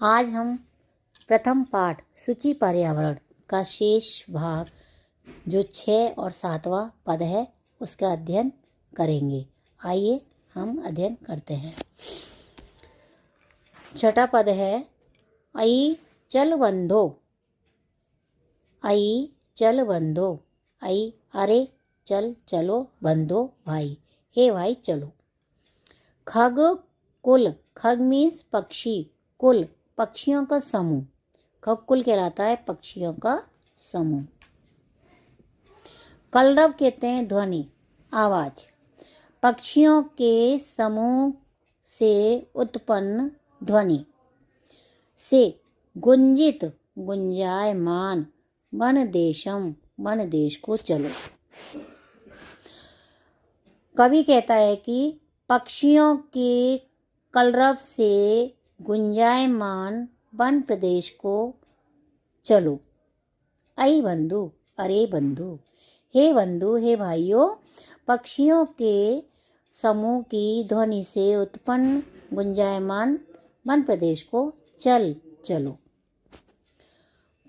आज हम प्रथम पाठ सूची पर्यावरण का शेष भाग जो 6 और 7वां पद है उसका अध्ययन करेंगे। आइए हम अध्ययन करते हैं। छठा पद है आई चल बंधो। आई चल बंधो। आई अरे चल चलो बंधो भाई, हे भाई चलो। खग कुल। खग मीन्स पक्षी, कुल पक्षियों का समूह। खग कुल कहलाता है पक्षियों का समूह। कलरव कहते हैं ध्वनि, आवाज। पक्षियों के समूह से उत्पन्न ध्वनि से गुंजित गुंजायमान वन देशम, वन देश को चलो। कवि कहता है कि पक्षियों के कलरव से गुंजायमान वन प्रदेश को चलो। आई बंधु, अरे बंधु, हे बंधु, हे भाइयों, पक्षियों के समूह की ध्वनि से उत्पन्न गुंजायमान वन प्रदेश को चल चलो।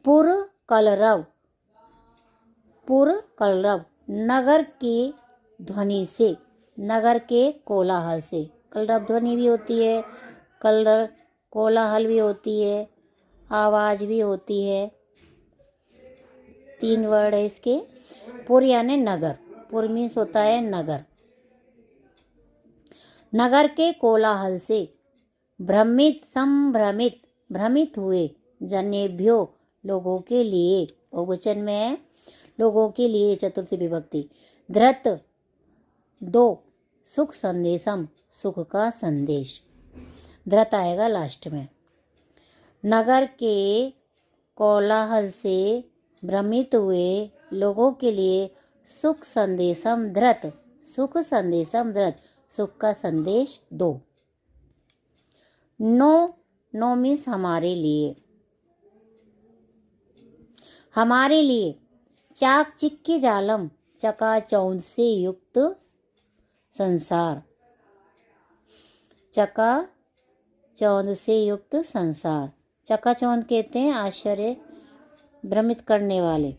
पुर कलरव। पुर कलरव नगर की ध्वनि से, नगर के कोलाहल से। कलरव ध्वनि भी होती है, कलरव कोलाहल भी होती है, आवाज भी होती है। 3 वर्ड है इसके। पुर यानी नगर, पुर मीन्स होता है नगर। नगर के कोलाहल से भ्रमित संभ्रमित, भ्रमित हुए जनेभ्यो लोगों के लिए, बहुवचन में है लोगों के लिए, चतुर्थी विभक्ति। धृत 2 सुख संदेशम, सुख का संदेश। धृत आएगा लास्ट में। नगर के कोलाहल से भ्रमित हुए लोगों के लिए सुख संदेशम धृत, सुख संदेशम धृत, सुख का संदेश दो। नो, नो मीन्स हमारे लिए, हमारे लिए। चाक चिक्की जालम, चकाचौंध से युक्त संसार, चकाचौंध से युक्त संसार। चकाचौंध कहते हैं आश्चर्य भ्रमित करने वाले।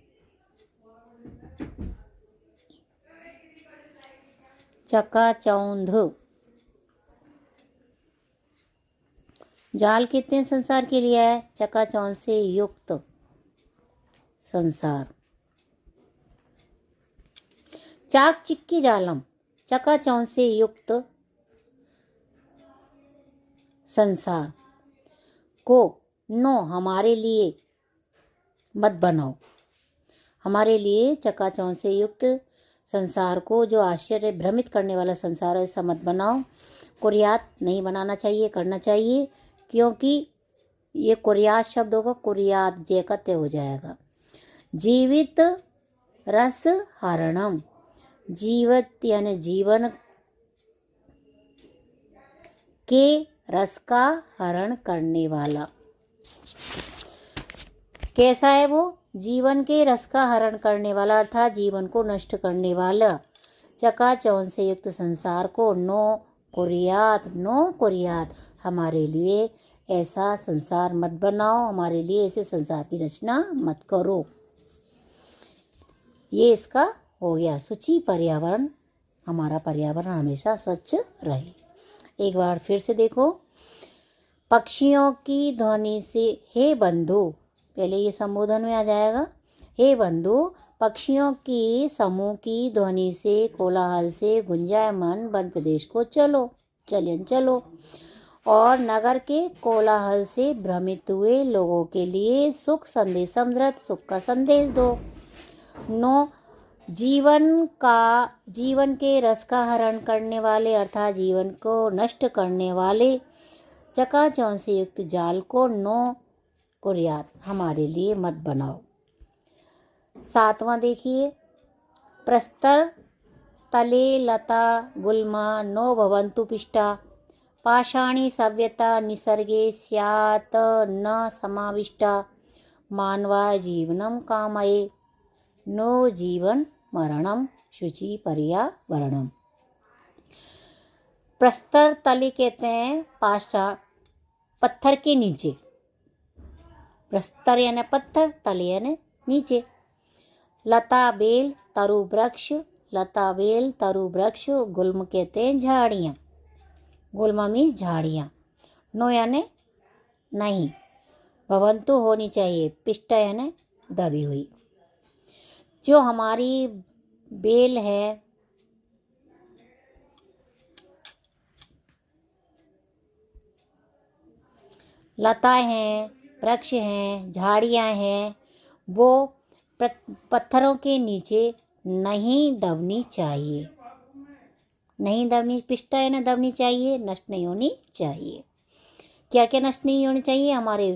चकाचौंध। जाल कहते हैं संसार के लिए है, चकाचौंध से युक्त संसार। चाक चिक्की जालम, चकाचौंध से युक्त संसार को नो हमारे लिए मत बनाओ। हमारे लिए चकाचौंध से युक्त संसार को, जो आश्चर्य भ्रमित करने वाला संसार है, ऐसा मत बनाओ। कुर्यात नहीं बनाना चाहिए, करना चाहिए, क्योंकि ये कुर्यात शब्द होगा, कुर्यात जयकत्य हो जाएगा। जीवित रस हरणम, जीवित यानी जीवन के रस का हरण करने वाला। कैसा है वो? जीवन के रस का हरण करने वाला, अर्थात जीवन को नष्ट करने वाला। चकाचौंध से युक्त संसार को नो कुर्यात, नो कुर्यात, हमारे लिए ऐसा संसार मत बनाओ, हमारे लिए ऐसे संसार की रचना मत करो। ये इसका हो गया। सूची पर्यावरण, हमारा पर्यावरण हमेशा स्वच्छ रहे। एक बार फिर से देखो। पक्षियों की ध्वनि से, हे बंधु, पहले ये संबोधन में आ जाएगा। हे बंधु, पक्षियों की समूह की ध्वनि से, कोलाहल से गुंजायमान वन प्रदेश को चलो, चलन चलो। और नगर के कोलाहल से भ्रमित हुए लोगों के लिए सुख संदेशम धृत, सुख का संदेश दो। नो जीवन के रस का हरण करने वाले, अर्थात जीवन को नष्ट करने वाले चकाचौंध से युक्त जाल को नो कुर्यात, हमारे लिए मत बनाओ। 7वां देखिए। प्रस्तर तले लता गुल्मा नो भवन्तु पिष्टा, पाषाणी सव्यता निसर्गे स्यात् न समाविष्टा, मानवा जीवनम कामये नो जीवन मरणम शुचि पर्यावरणम। प्रस्तर तले कहते हैं पत्थर के नीचे, प्रस्तर यानी पत्थर, तल यानी नीचे। लता बेल तरु वृक्ष, लता बेल तरु वृक्ष, गुल्म कहते हैं झाड़ियाँ, गुल्म मीन्स झाड़ियाँ। नो यानी नहीं, भवंतु होनी चाहिए, पिष्टा यानी दबी हुई। जो हमारी बेल है, लताएं हैं, वृक्ष हैं, झाड़ियाँ हैं, वो पत्थरों के नीचे नहीं दबनी चाहिए। नहीं दबनी, पिष्टा है ना, दबनी चाहिए, नष्ट नहीं होनी चाहिए। क्या क्या नष्ट नहीं होनी चाहिए? हमारे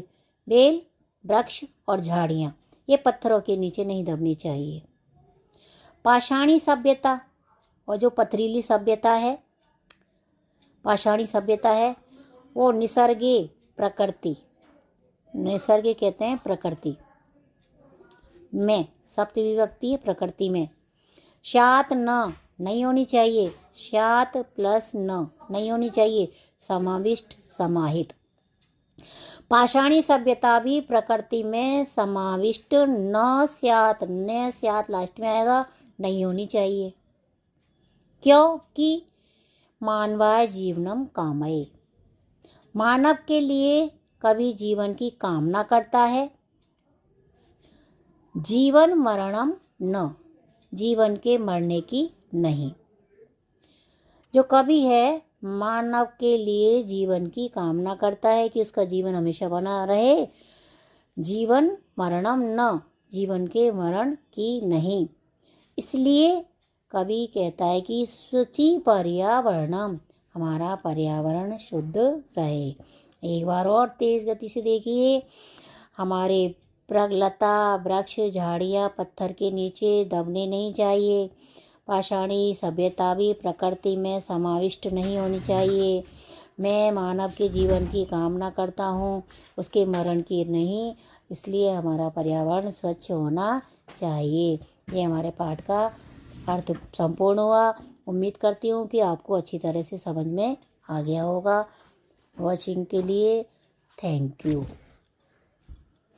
बेल, वृक्ष और झाड़ियाँ, ये पत्थरों के नीचे नहीं दबनी चाहिए। पाषाणी सभ्यता और जो पथरीली सभ्यता है, पाषाणी सभ्यता है, वो निसर्गे प्रकृति, निसर्गे कहते हैं प्रकृति में, सप्तमी विभक्ति है प्रकृति में। शात न नहीं होनी चाहिए, शात प्लस न नहीं होनी चाहिए, समाविष्ट समाहित। पाषाणी सभ्यता भी प्रकृति में समाविष्ट न स्यात, न स्यात लास्ट में आएगा, नहीं होनी चाहिए। क्योंकि मानवाय जीवनम कामये, मानव के लिए कभी जीवन की कामना करता है। जीवन मरणम न, जीवन के मरने की नहीं। जो कभी है मानव के लिए जीवन की कामना करता है कि उसका जीवन हमेशा बना रहे। जीवन मरणम न, जीवन के मरण की नहीं। इसलिए कवि कहता है कि शुचि पर्यावरणम, हमारा पर्यावरण शुद्ध रहे। एक बार और तेज गति से देखिए। हमारे लता वृक्ष झाड़ियाँ पत्थर के नीचे दबने नहीं चाहिए। पाषाणी सभ्यता भी प्रकृति में समाविष्ट नहीं होनी चाहिए। मैं मानव के जीवन की कामना करता हूँ, उसके मरण की नहीं। इसलिए हमारा पर्यावरण स्वच्छ होना चाहिए। ये हमारे पाठ का अर्थ संपूर्ण हुआ। उम्मीद करती हूँ कि आपको अच्छी तरह से समझ में आ गया होगा। वॉचिंग के लिए थैंक यू।